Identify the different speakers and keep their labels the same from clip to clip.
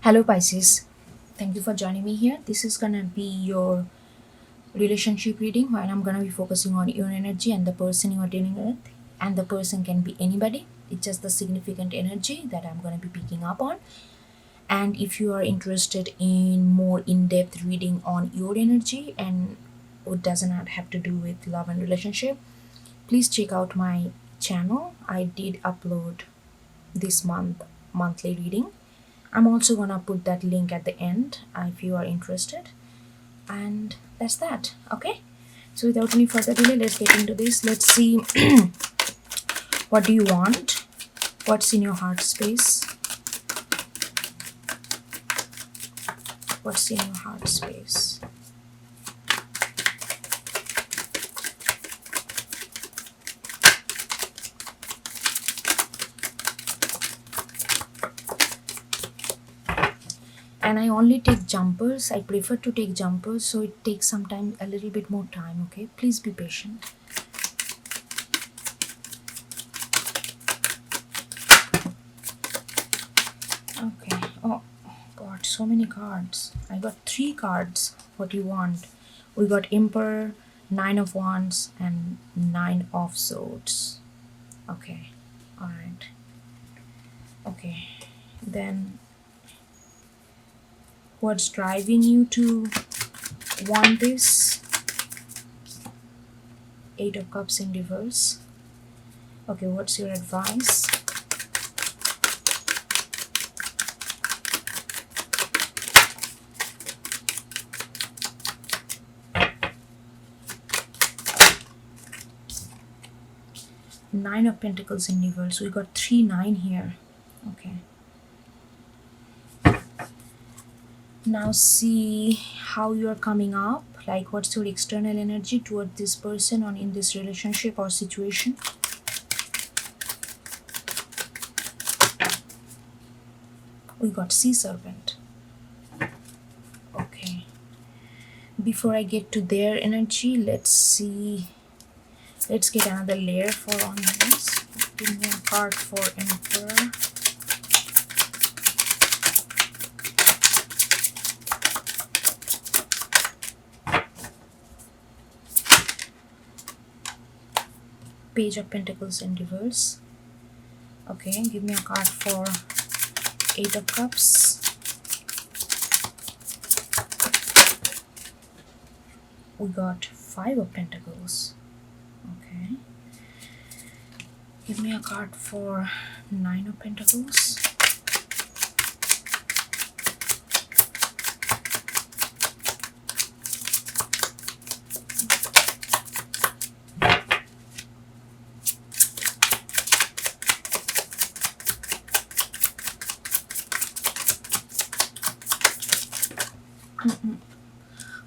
Speaker 1: Hello, Pisces. Thank you for joining me here. This is gonna be your relationship reading where I'm gonna be focusing on your energy and the person you are dealing with. And the person can be anybody, it's just the significant energy that I'm gonna be picking up on. And if you are interested in more in depth reading on your energy and it does not have to do with love and relationship, please check out my channel. I did upload this monthly reading. I'm also gonna put that link at the end if you are interested. And that's that. Okay, so without any further delay, let's get into this. Let's see what do you want, what's in your heart space, what's in your heart space. And I only take jumpers. I prefer to take jumpers, so it takes some time, a little bit more time. Okay, please be patient. Okay. Oh god, so many cards. I got 3 cards. What you want? We got Emperor, 9 of Wands, and 9 of Swords. Okay, all right. Okay, then what's driving you to want this? 8 of Cups in reverse. Okay, what's your advice? Nine of Pentacles in reverse. We got 3-9 here. Okay. Now see how you're coming up. Like, what's your external energy toward this person or in this relationship or situation? We got Sea Serpent. Okay. Before I get to their energy, let's see. Let's get another layer for on this. Give me a card for Emperor. Page of Pentacles in reverse. Okay, give me a card for 8 of Cups. We got 5 of Pentacles. Okay. Give me a card for 9 of Pentacles.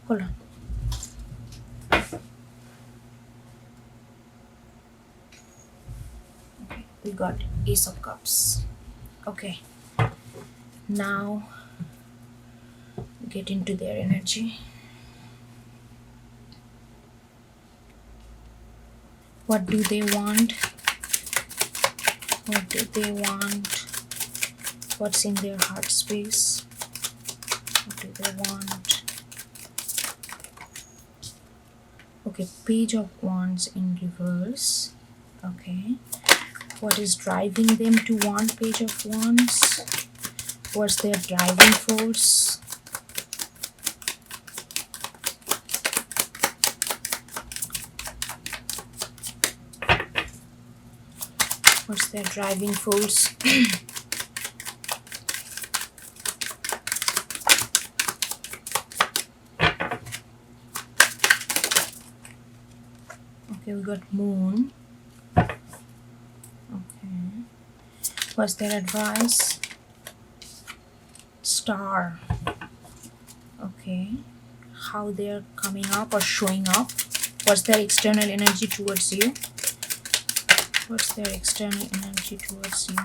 Speaker 1: Hold on. Okay, we got Ace of Cups. Okay, now get into their energy. What do they want? What do they want? What's in their heart space? What do they want? Okay, Page of Wands in reverse. Okay, what is driving them to want Page of Wands? What's their driving force? What's their driving force? Okay, we got Moon. Okay. What's their advice? Star. Okay. How they're coming up or showing up. What's their external energy towards you? What's their external energy towards you?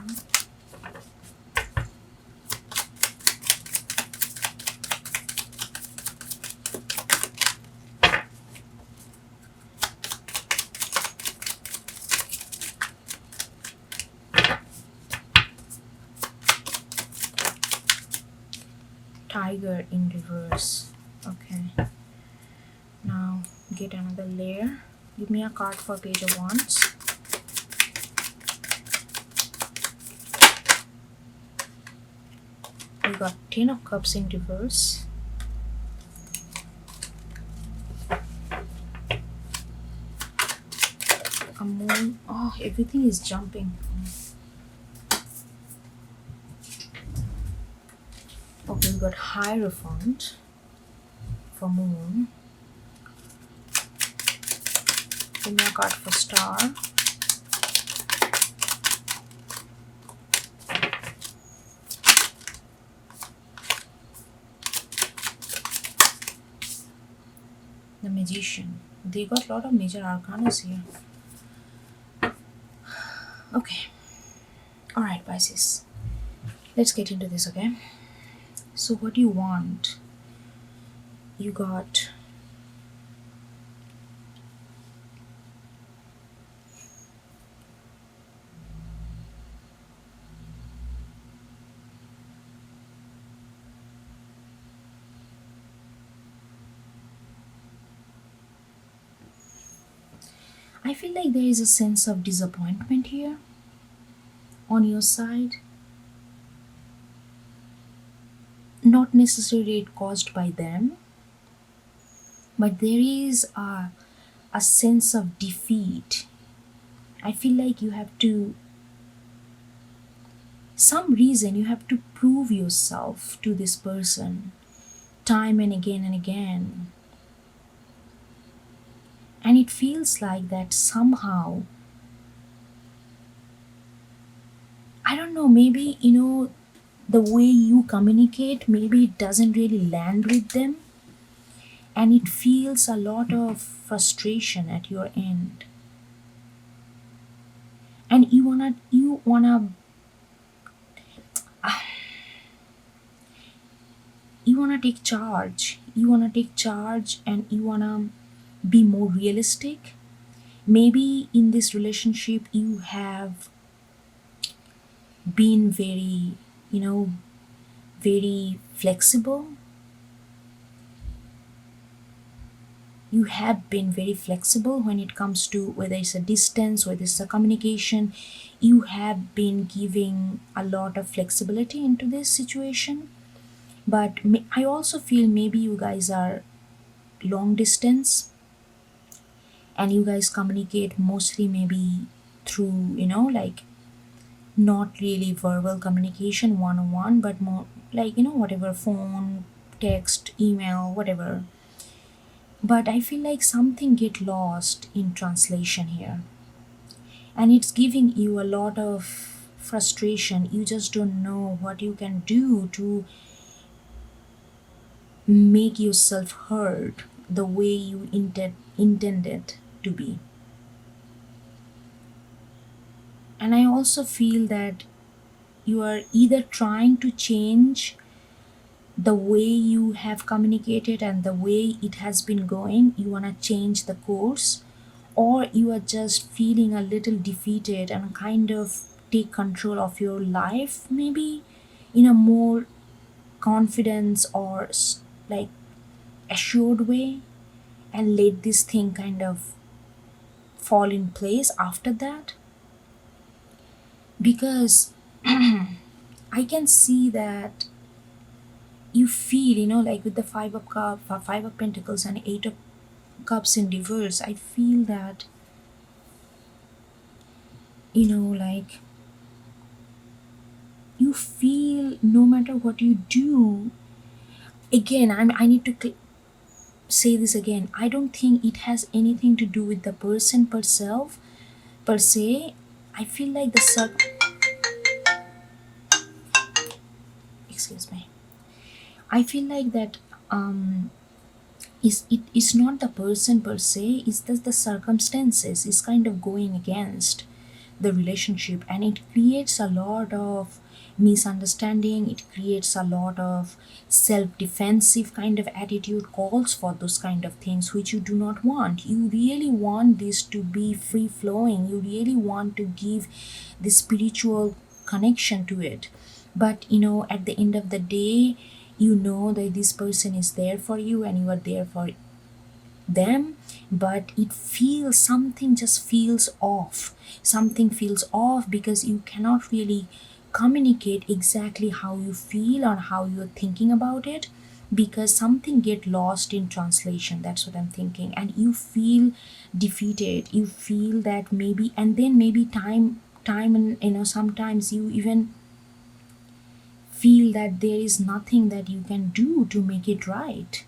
Speaker 1: Tiger in reverse. Okay, now get another layer. Give me a card for Page of Wands. We got 10 of Cups in reverse. A Moon. Oh, everything is jumping. Okay, we got Hierophant for Moon. Give me a card for Star. The Magician. They got a lot of major arcanas here. Okay. Alright, Pisces. Let's get into this, okay? So what do you want? You got I feel like there is a sense of disappointment here on your side. Not necessarily it caused by them, but there is a sense of defeat. I feel like you have to, some reason you have to prove yourself to this person time and again and again. And it feels like that somehow, I don't know, maybe, the way you communicate, maybe it doesn't really land with them. And it feels a lot of frustration at your end. And you wanna take charge. You wanna take charge and you wanna be more realistic. Maybe in this relationship you have been very, very flexible. You have been very flexible when it comes to whether it's a distance, whether it's a communication. You have been giving a lot of flexibility into this situation. But I also feel maybe you guys are long distance and you guys communicate mostly maybe through, like not really verbal communication one-on-one, but more like, whatever, phone, text, email, whatever. But I feel like something get lost in translation here. And it's giving you a lot of frustration. You just don't know what you can do to make yourself heard the way you intended to be. And I also feel that you are either trying to change the way you have communicated and the way it has been going, you want to change the course, or you are just feeling a little defeated and kind of take control of your life, maybe in a more confidence or like assured way, and let this thing kind of fall in place after that. Because I can see that you feel, like with the Five of Pentacles and Eight of Cups in reverse, I feel that, like you feel no matter what you do, again, I need to say this again. I don't think it has anything to do with the person per se. I feel like excuse me. I feel like that it's not the person per se, it's the circumstances is kind of going against the relationship, and it creates a lot of misunderstanding. It creates a lot of self-defensive kind of attitude, calls for those kind of things which you do not want. You really want this to be free flowing. You really want to give the spiritual connection to it, but at the end of the day, You know that this person is there for you and you are there for them, but it feels, something just feels off. Something feels off because you cannot really communicate exactly how you feel or how you're thinking about it, because something get lost in translation. That's what I'm thinking. And you feel defeated, you feel that maybe, and then maybe time and sometimes you even feel that there is nothing that you can do to make it right.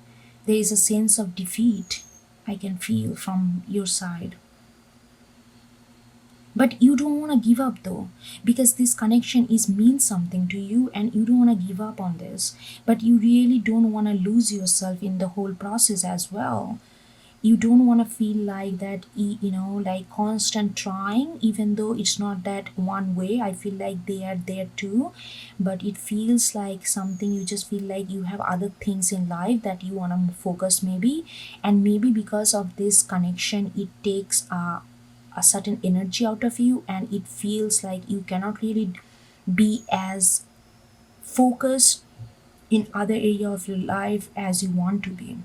Speaker 1: There is a sense of defeat I can feel from your side. But you don't want to give up though, because this connection is means something to you and you don't want to give up on this. But you really don't want to lose yourself in the whole process as well. You don't want to feel like that, like constant trying, even though it's not that one way. I feel like they are there too, but it feels like something, you just feel like you have other things in life that you want to focus maybe. And maybe because of this connection it takes a certain energy out of you, and it feels like you cannot really be as focused in other area of your life as you want to be.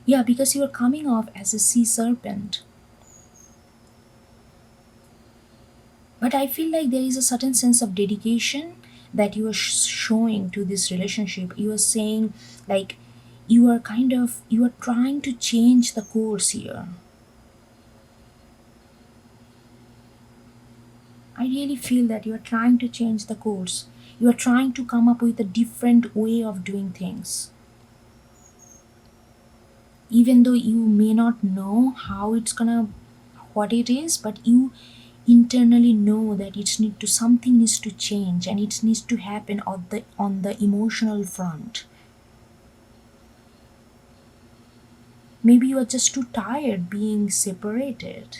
Speaker 1: Yeah, because you are coming off as a sea serpent. But I feel like there is a certain sense of dedication that you are showing to this relationship. You are saying, like, you are trying to change the course here. I really feel that you are trying to change the course. You are trying to come up with a different way of doing things. Even though you may not know how it's gonna, what it is, but you internally know that it's need to, something needs to change, and it needs to happen on the emotional front. Maybe you are just too tired being separated.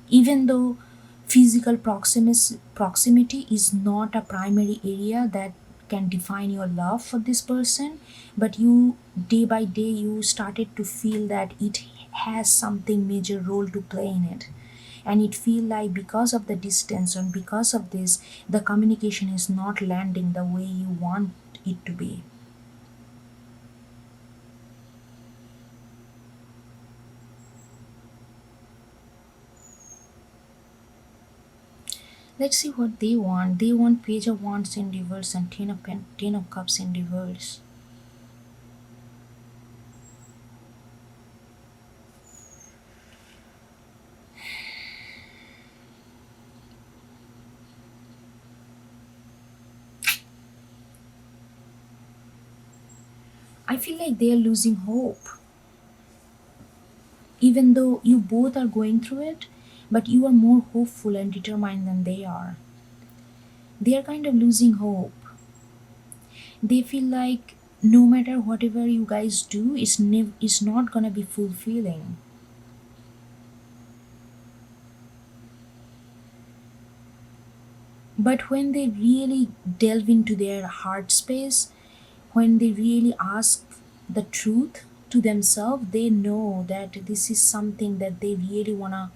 Speaker 1: Even though physical proximity is not a primary area that can define your love for this person, but you, day by day, you started to feel that it has something major role to play in it. And it feel like because of the distance and because of this, the communication is not landing the way you want it to be. Let's see what they want. They want page of wands in reverse and ten of cups in reverse. I feel like they are losing hope. Even though you both are going through it, but you are more hopeful and determined than they are. They are kind of losing hope. They feel like no matter whatever you guys do, it's not gonna be fulfilling. But when they really delve into their heart space, when they really ask the truth to themselves, they know that this is something that they really want to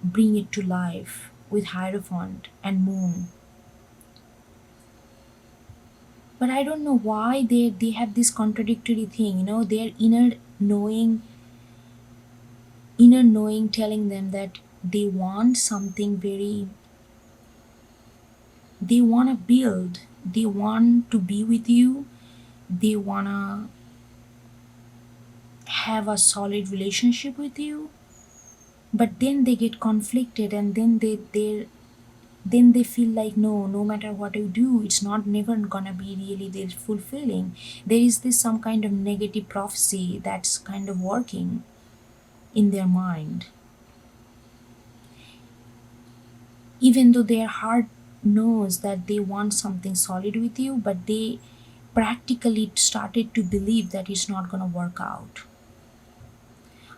Speaker 1: bring it to life with Hierophant and Moon. But I don't know why they have this contradictory thing, their inner knowing telling them that they want something very, they want to build, they want to be with you, they want to have a solid relationship with you, but then they get conflicted, and then they feel like, no matter what I do, it's not never gonna be really this fulfilling. There is this some kind of negative prophecy that's kind of working in their mind, even though their heart knows that they want something solid with you, but they practically started to believe that it's not gonna work out.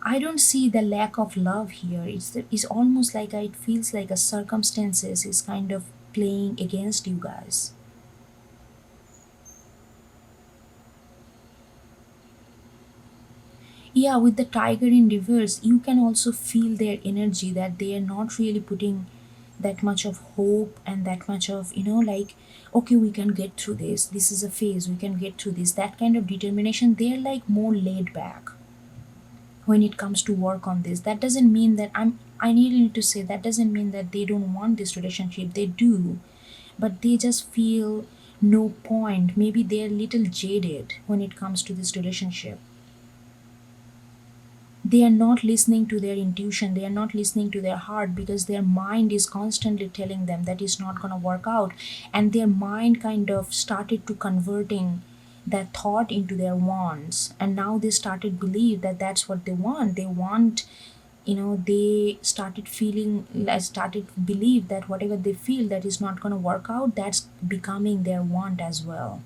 Speaker 1: I don't see the lack of love here. It's almost like it feels like a circumstances is kind of playing against you guys. Yeah, with the tiger in reverse, you can also feel their energy that they are not really putting that much of hope and that much of, like, okay, we can get through this, this is a phase, we can get through this, that kind of determination. They're like more laid back when it comes to work on this. That doesn't mean that I need to say, that doesn't mean that they don't want this relationship. They do, but they just feel no point. Maybe they're a little jaded when it comes to this relationship. They are not listening to their intuition, they are not listening to their heart, because their mind is constantly telling them that it's not going to work out. And their mind kind of started to converting that thought into their wants, and now they started believe that that's what they want. They started feeling, started believe that whatever they feel that is not going to work out, that's becoming their want as well.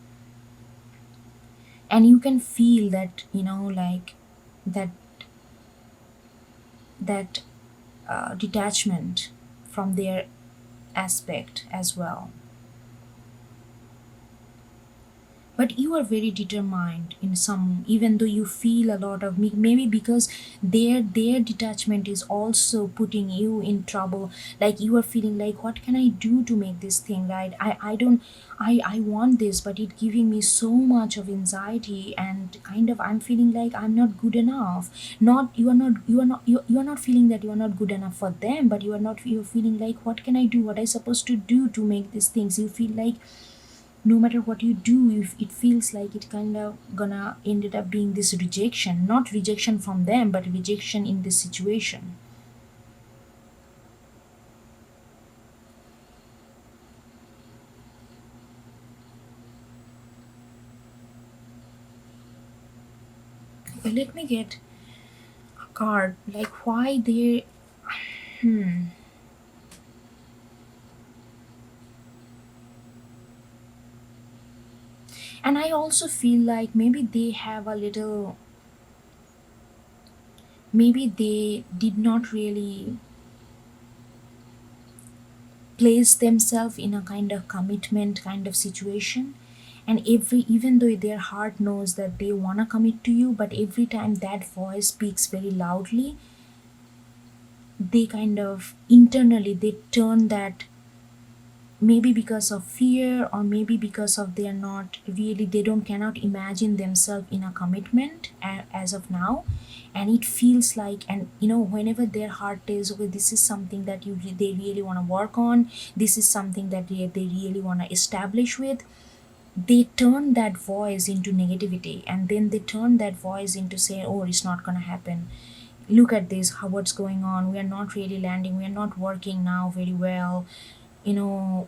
Speaker 1: And you can feel that, like, that that detachment from their aspect as well. But you are very determined in some, even though you feel a lot of maybe because their detachment is also putting you in trouble. Like, you are feeling like, what can I do to make this thing right? I don't, I want this, but it giving me so much of anxiety, and kind of I'm feeling like I'm not good enough. Not you are not feeling that you are not good enough for them, but you're feeling like, what can I do, what I supposed to do to make these things. You feel like no matter what you do, if it feels like it kind of gonna ended up being this rejection, not rejection from them, but rejection in this situation. Let me get a card, like, why they, hmm. And I also feel like maybe they have a little, maybe they did not really place themselves in a kind of commitment kind of situation. And every, even though their heart knows that they want to commit to you, but every time that voice speaks very loudly, they kind of internally they turn that, maybe because of fear, or maybe because of they are not really, they don't cannot imagine themselves in a commitment as of now. And it feels like, and whenever their heart tells, okay, this is something that they really want to work on, this is something that they really want to establish with, they turn that voice into negativity, and then they turn that voice into saying, oh, it's not going to happen, look at this, how, what's going on, we are not really landing, we are not working now very well, you know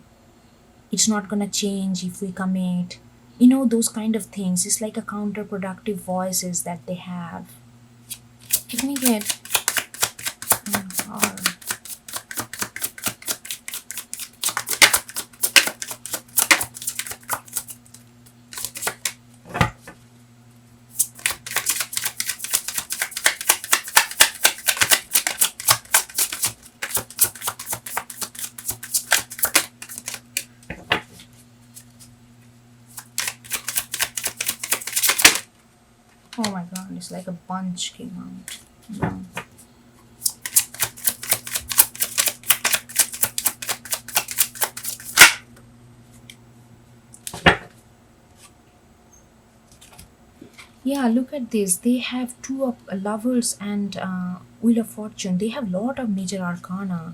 Speaker 1: it's not gonna change if we commit, those kind of things. It's like a counterproductive voices that they have. Let me get hard. Oh my god, it's like a bunch came out. Yeah. Yeah, look at this. They have two of lovers and wheel of fortune. They have lot of major arcana.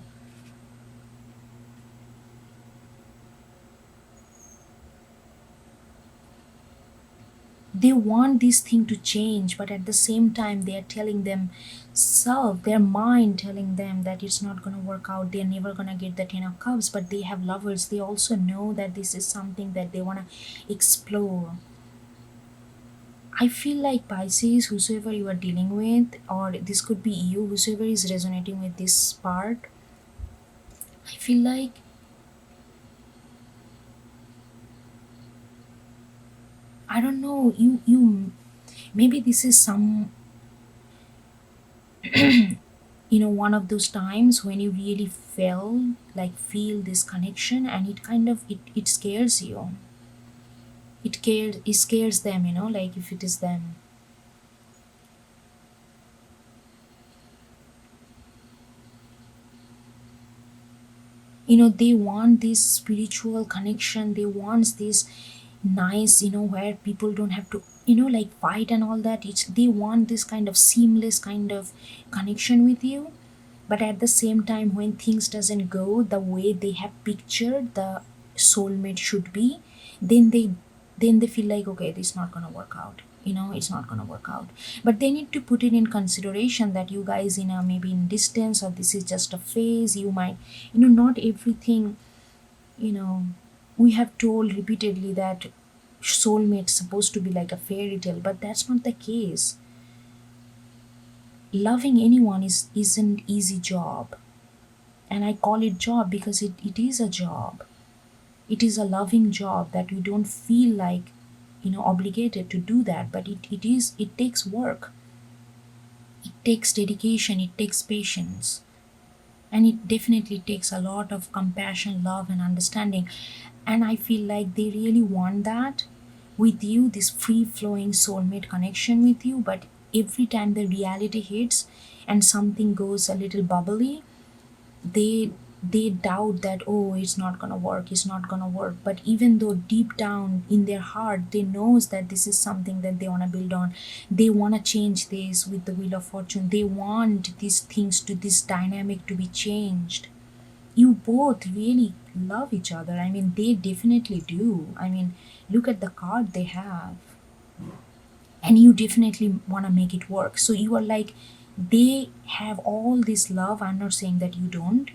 Speaker 1: They want this thing to change, but at the same time they are telling themselves, their mind telling them that it's not going to work out, they're never going to get the 10 of cups. But they have lovers, they also know that this is something that they want to explore. I feel like Pisces, whosoever you are dealing with, or this could be you, whosoever is resonating with this part, I feel like, I don't know, you maybe this is some, one of those times when you really feel this connection, and it kind of, it scares you. It scares them, like, if it is them. They want this spiritual connection, they want this nice, where people don't have to, like fight and all that. They want this kind of seamless kind of connection with you. But at the same time, when things doesn't go the way they have pictured the soulmate should be, then they feel like, okay, this is not gonna work out. It's not gonna work out. But they need to put it in consideration that you guys maybe in distance, or this is just a phase. You might, not everything, you know we have told repeatedly that soulmate supposed to be like a fairy tale, but that's not the case. Loving anyone isn't easy job. And I call it job because it is a job. It is a loving job that we don't feel like obligated to do that, but it takes work, it takes dedication, it takes patience, and it definitely takes a lot of compassion, love, and understanding. And I feel like they really want that with you, this free flowing soulmate connection with you. But every time the reality hits and something goes a little bubbly, they doubt that, oh, it's not gonna work, it's not gonna work. But even though deep down in their heart they knows that this is something that they want to build on, they want to change this with the wheel of fortune. They want these things to this dynamic to be changed. You both really love each other. I mean, they definitely do. I mean, look at the card they have. And you definitely want to make it work. So you are like, they have all this love. I'm not saying that you don't.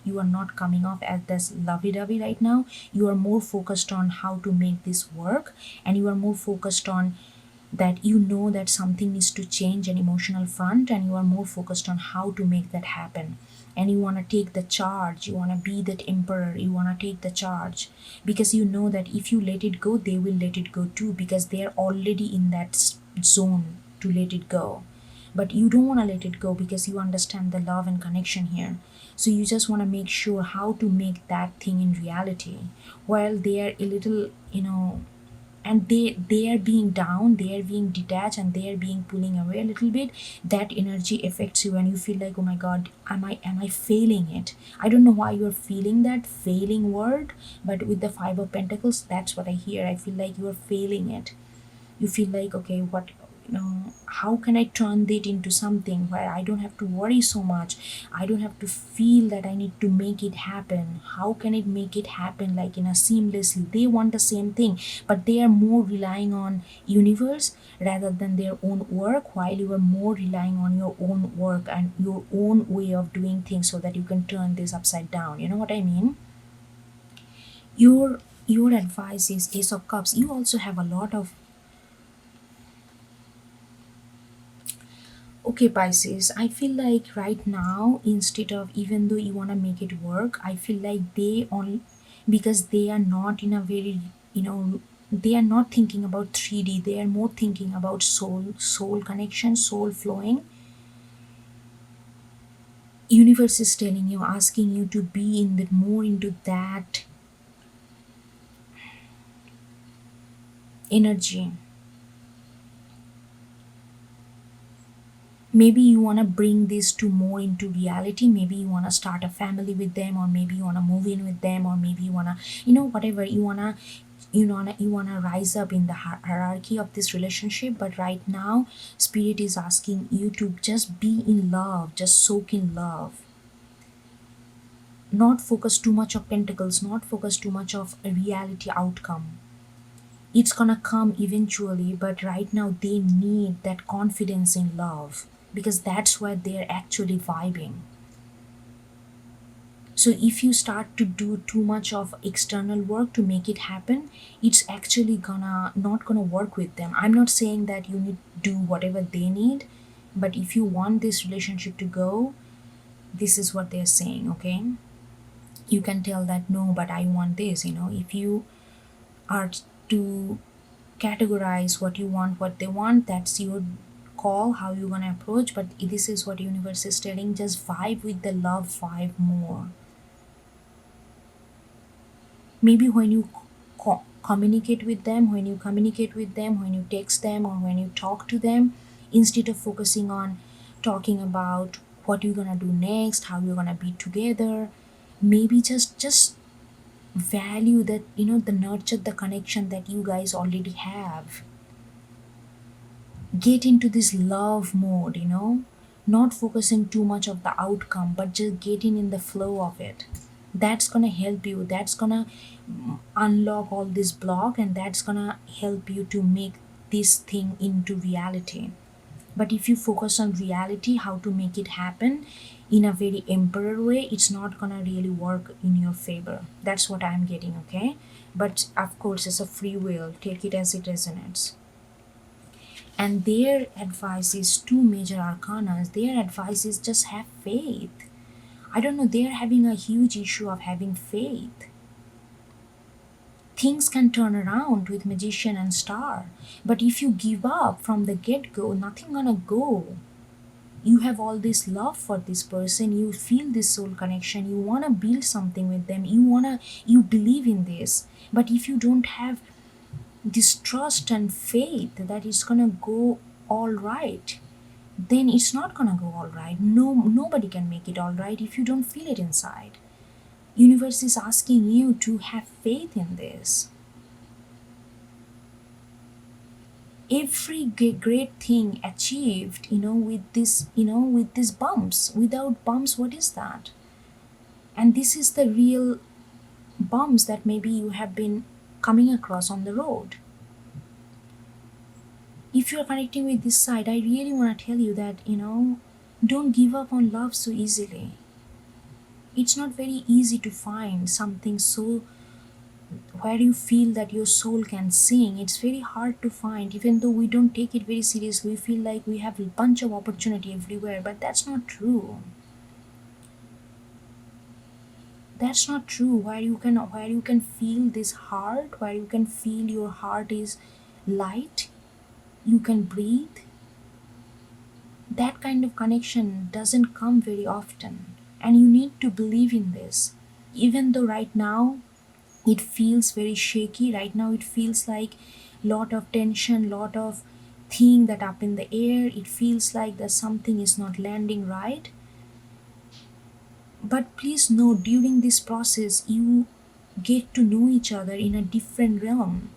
Speaker 1: You are not coming off as this lovey-dovey right now. You are more focused on how to make this work, and you are more focused on that that something needs to change an emotional front, and you are more focused on how to make that happen. And you want to take the charge, you want to be that emperor, you want to take the charge, because you know that if you let it go, they will let it go too, because they are already in that zone to let it go. But you don't want to let it go because you understand the love and connection here. So you just want to make sure how to make that thing in reality, while they are a little, and they are being down, they are being detached, and they are being pulling away a little bit. That energy affects you, and you feel like, oh my god, am I failing it? I don't know why you're feeling that failing word, but with the Five of Pentacles, that's what I hear. I feel like you're failing it. You feel like, okay, what, how can I turn it into something where I don't have to worry so much, I don't have to feel that I need to make it happen. How can it make it happen like in a seamlessly? They want the same thing, but they are more relying on universe rather than their own work, while you are more relying on your own work and your own way of doing things so that you can turn this upside down. You know what I mean? Your advice is Ace of Cups. You also have a lot of, okay, Pisces, I feel like right now, instead of, even though you want to make it work, I feel like they only, because they are not in a very, they are not thinking about 3D, they are more thinking about soul connection, soul flowing. Universe is telling you, asking you to be in the more into that energy. Maybe you want to bring this to more into reality. Maybe you want to start a family with them, or maybe you want to move in with them, or maybe you want to, whatever you want to, you want to rise up in the hierarchy of this relationship. But right now, spirit is asking you to just be in love, just soak in love, not focus too much of pentacles, not focus too much of a reality outcome. It's gonna come eventually, but right now they need that confidence in love, because that's where they're actually vibing. So if you start to do too much of external work to make it happen, it's actually gonna not gonna work with them. I'm not saying that you need to do whatever they need, but if you want this relationship to go, this is what they're saying. Okay, you can tell that, no, but I want this. If you are to categorize what you want, what they want, that's your call, how you're gonna approach. But this is what universe is telling, just vibe with the love vibe more. Maybe when you communicate with them, when you text them, or when you talk to them, instead of focusing on talking about what you're gonna do next, how you're gonna be together, maybe just value that, the nurture the connection that you guys already have. Get into this love mode, not focusing too much of the outcome, but just getting in the flow of it. That's gonna help you. That's gonna unlock all this block, and that's gonna help you to make this thing into reality. But if you focus on reality, how to make it happen in a very emperor way, it's not gonna really work in your favor. That's what I'm getting, okay? But of course, it's a free will. Take it as it resonates. And their advice is two major arcanas. Their advice is just have faith. I don't know, they're having a huge issue of having faith. Things can turn around with magician and star, but if you give up from the get-go, nothing gonna go. You have all this love for this person, you feel this soul connection, you want to build something with them, you believe in this. But if you don't have this trust and faith that it's gonna go all right, then it's not gonna go all right. Nobody can make it all right if you don't feel it inside. Universe is asking you to have faith in this. Every great thing achieved, with these bumps. Without bumps, what is that? And this is the real bumps that maybe you have been coming across on the road. If you're connecting with this side, I really want to tell you that, don't give up on love so easily. It's not very easy to find something so where you feel that your soul can sing. It's very hard to find. Even though we don't take it very seriously, we feel like we have a bunch of opportunity everywhere, but that's not true. That's not true. Where you can feel this heart, where you can feel your heart is light, you can breathe. That kind of connection doesn't come very often, and you need to believe in this. Even though right now it feels very shaky, right now it feels like lot of tension, lot of thing that up in the air, it feels like that something is not landing right. But please know, during this process you get to know each other in a different realm.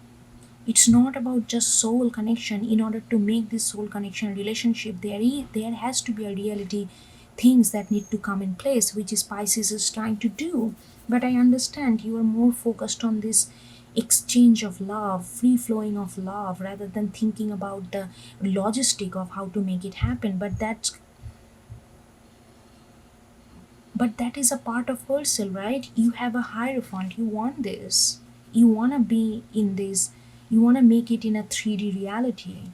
Speaker 1: It's not about just soul connection. In order to make this soul connection relationship, there has to be a reality things that need to come in place, which is Pisces is trying to do. But I understand you are more focused on this exchange of love, free flowing of love, rather than thinking about the logistic of how to make it happen. But that is a part of Purcell, right? You have a hierophant, you want this, you want to be in this, you want to make it in a 3D reality,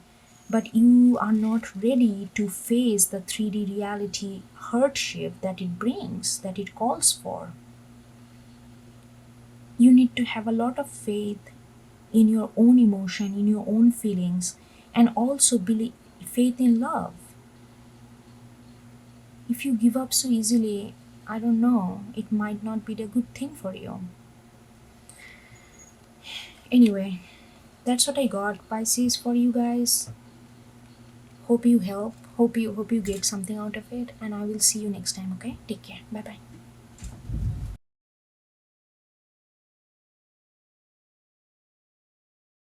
Speaker 1: but you are not ready to face the 3D reality hardship that it brings, that it calls for. You need to have a lot of faith in your own emotion, in your own feelings, and also believe faith in love. If you give up so easily, I don't know, it might not be the good thing for you. Anyway, that's what I got, Pisces, for you guys. Hope you help. Hope you get something out of it, and I will see you next time, okay? Take care. Bye bye.